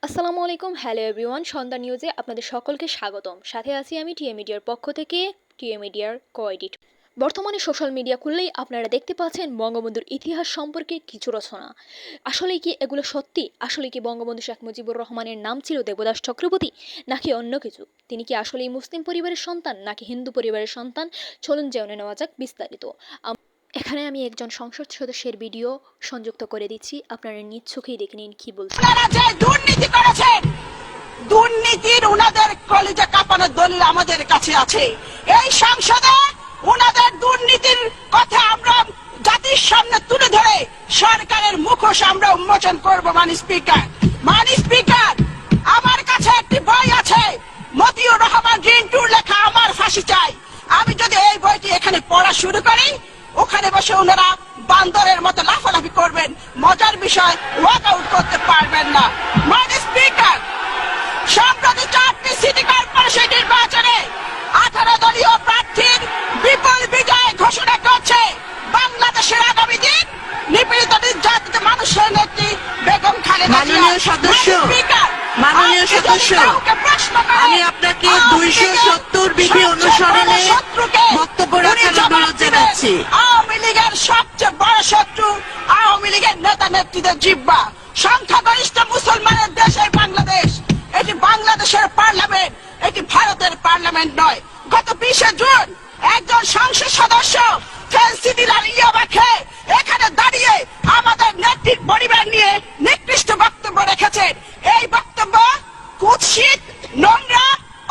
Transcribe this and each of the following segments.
আসসালামু আলাইকুম, hello everyone. সন্ধ্যা নিউজে আপনাদের সকলকে স্বাগতম। সাথে আছি আমি টিএ মিডিয়ার পক্ষ থেকে, টিএ মিডিয়ার কো-এডিট। বর্তমানে সোশ্যাল মিডিয়া খুললেই আপনারা দেখতে পাচ্ছেন বঙ্গবন্ধুর ইতিহাস সম্পর্কে কিছু রচনা। আসলেই কি এগুলো সত্যি? আসলে কি বঙ্গবন্ধু শেখ মুজিবুর রহমানের নাম ছিল দেবদাস চক্রবর্তী, নাকি অন্য কিছু? তিনি কি আসলেই মুসলিম পরিবারের সন্তান, নাকি হিন্দু পরিবারের সন্তান? চলুন জেনে নেওয়া যাক বিস্তারিত। এখানে আমি একজন সংসদ সদস্যের ভিডিও সংযুক্ত করে দিচ্ছি, আপনারা নিজ চোখেই দেখে নিন কি বলছেন। দুর্নীতি করেছেন, দুর্নীতির উনাদের কলিজা কাঁপানোর দলিল আমাদের কাছে আছে। এই সংসদে উনাদের দুর্নীতির কথা আমরা জাতির সামনে তুলে ধরে সরকারের মুখোশ আমরা উন্মোচন করব। মাননীয় স্পিকার, আমার কাছে একটি বই আছে, মতিউর রহমান রিন্টুর লেখা আমার ফাঁসি চাই। আমি যদি এই বইটি এখানে পড়া শুরু করি, ওখানে বসে ওনারা বান্দরের মতো লাফালাফি করবেন। মজার বিষয়, ওয়াকআউট করতে পারবেন না। মাননীয় স্পিকার, সম্প্রতি 4টি সিটি কর্পোরেশন নির্বাচনে 18 দলীয় প্রার্থীর বিপুল বিজয় ঘোষণা করছে বাংলাদেশের আগামী দিন নিপীড়িত নির্যাতিত মানুষের নেত্রী বেগম খালেদা জিয়া। মাননীয় সদস্য, আমি আপনাকে 270 বিধি অনুসরণে বক্তব্য রাখার অনুরোধ জানাচ্ছি। আওয়ামী লীগের সবচেয়ে বড় শত্রু আওয়ামী লীগের নেতা নেত্রীদের জিহ্বা। সংখ্যাগরিষ্ঠ মুসলমানের দেশ এই বাংলাদেশ। এটি বাংলাদেশের পার্লামেন্ট, এটি ভারতের পার্লামেন্ট নয়। গত 20 জুন একজন সংসদ সদস্য এখানে দাঁড়িয়ে আমাদের নেত্রীর পরিবার নিয়ে নিকৃষ্ট বক্তব্য রেখেছেন। এই বক্তব্য কুৎসিত, নোংরা,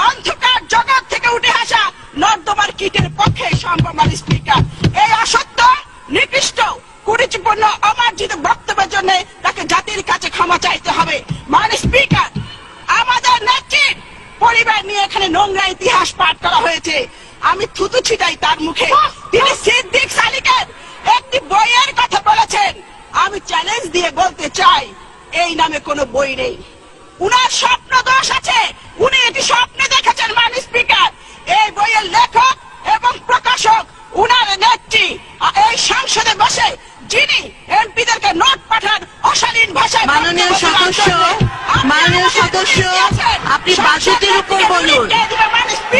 অন্ধকার জগৎ থেকে উঠে আসা নর্দমার কীটের পক্ষে সম্ভব। মাননীয় স্পিকার, এই অসত্য, নিকৃষ্ট, কুরুচিপূর্ণ, অমার্জিত বক্তব্যের জন্য তাকে জাতির কাছে ক্ষমা চাইতে হবে। মাননীয় স্পিকার, আমাদের নেত্রীর পরিবার নিয়ে এখানে নোংরা ইতিহাস পাঠ করা হয়েছে। আমি থুতু ছিটাই তার মুখে। তিনি সিদ্দিক সালিকের একটি বইয়ের কথা বলেছেন। আমি চ্যালেঞ্জ দিয়ে বলতে চাই, এই নামে কোনো বই নেই। উনার স্বপ্ন দোষ আছে, উনি এটি স্বপ্নে দেখেছেন। মাননীয় স্পিকার, এই বইয়ের লেখক এবং প্রকাশক উনার নেত্রী এই সংসদে বসে যিনি এমপিদেরকে নোট পাঠান অশালীন ভাষায়। মাননীয় সদস্য, আপনি বাজেটের উপর বলুন।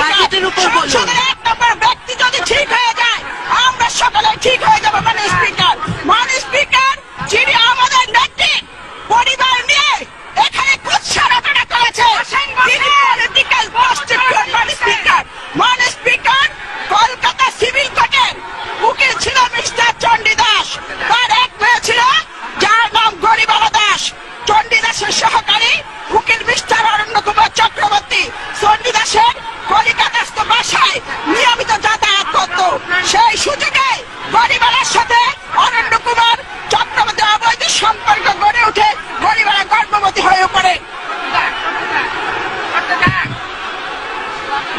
বাজেটের উপর বলুন। এক নম্বর ব্যক্তি যদি ঠিক হয়ে যায়, আমরা সকলে ঠিক হয়ে যাবো। মাননীয় স্পিকার, যিনি আমাদের নেত্রী পরিবার নিয়ে এখানে কুৎসারটনা করেছে, তিনি পলিটিক্যাল প্রস্টিটিউট। মাননীয় স্পিকার, কলকাতা সিভিল কোর্টের উকিল ছিল মিস্টার চণ্ডীদাস। তার এক মেয়ে ছিল যার নাম গরিবালা দাস। চণ্ডীদাসের সহকারী উকিল মিস্টার অরণ্য কুমার চক্রবর্তী চণ্ডীদাসের কলিকাতাস্থ বাসায় নিয়মিত যাতায়াত করত। সেই সুযোগে গরিবালার সাথে অরণ্য কুমার চক্রবর্তী অবৈধ সম্পর্ক গড়ে উঠে গরিবালা গর্ভবতী হয়ে পড়ে।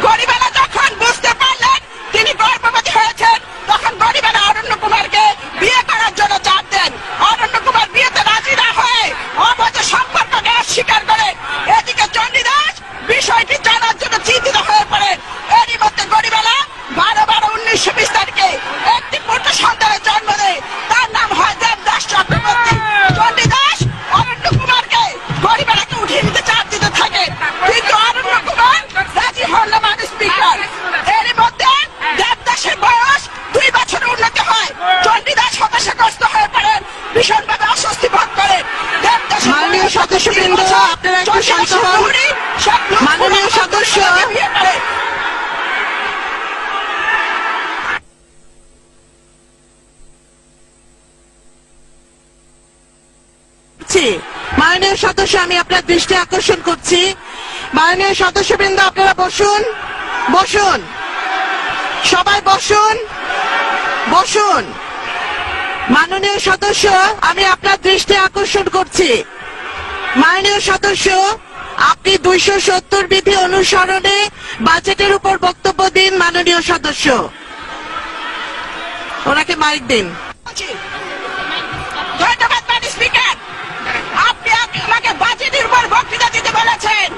গরিবালা যখন বুঝতে পারলেন তিনি গর্ভবতী হয়েছেন, তখন গরিবালা অরণ্য কুমারকে বিয়ে করার জন্য চাপ দেন। অরণ্য কুমার বিয়েতে রাজি না হয়ে অবৈধ সম্পর্ককে অস্বীকার করেন। এদিকে চণ্ডীদাস বিষয়টি জানার জন্য চিন্তিত হয়ে পড়েন। এরই মধ্যে গরিবালা 12/12/1920 তারিখে একটি পুত্র সন্তানের জন্ম দেয়। তার নাম হয় দেবদাস চক্রবর্তী। চণ্ডীদাস অরণ্য কুমারকে গরিবালাকে উঠিয়ে নিতে চাপ দিতে থাকে, কিন্তু অরণ্য কুমার রাজি হন না। মাননীয় স্পিকার, এরই মধ্যে দেবদাসের বয়স 2 বছরের উন্নতি হয়। চণ্ডীদাস হতাশাগ্রস্ত হয়ে পড়েন, ভীষণভাবে অস্বস্তি বোধ করেন। মাননীয় সদস্যবৃন্দ, আপনারা একটু শান্ত হন। মাননীয় সদস্য, মাননীয় সদস্য, আমি আপনার দৃষ্টি আকর্ষণ করছি। মাননীয় সদস্যবৃন্দ, আপনারা বসুন। বসুন, সবাই বসুন। বসুন। মাননীয় সদস্য, আমি আপনার দৃষ্টি আকর্ষণ করছি। মাননীয় সদস্য, আপনি 270 বিধি অনুসরণে বাজেটের উপর বক্তব্য দিন। মাননীয় সদস্য, ওনাকে মাইক দিন। ধন্যবাদ। মাননীয় স্পিকার, আপনি আমাকে বাজেটের উপর বক্তৃতা দিতে বলেছেন,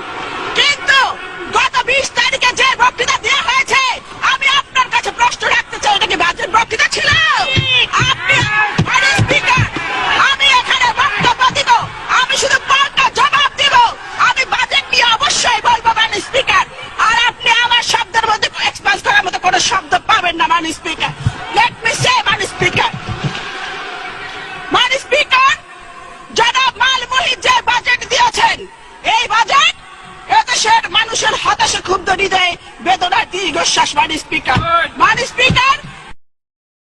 কিন্তু গত 20 তারিখে যে বক্তৃতা দেওয়া হয়েছে, আমি আপনার কাছে প্রশ্ন রাখতে চাই, এটা কি বাজেট বক্তৃতা ছিল? আপনি মাননীয় স্পিকার, আমি এখানে বক্তব্য দিব, আমি শুধু পাল্টা জবাব দিব। মানুষের হতাশা ক্ষুব্ধ হৃদয়ে বেদনার দীর্ঘশ্বাস। মাননীয় স্পিকার,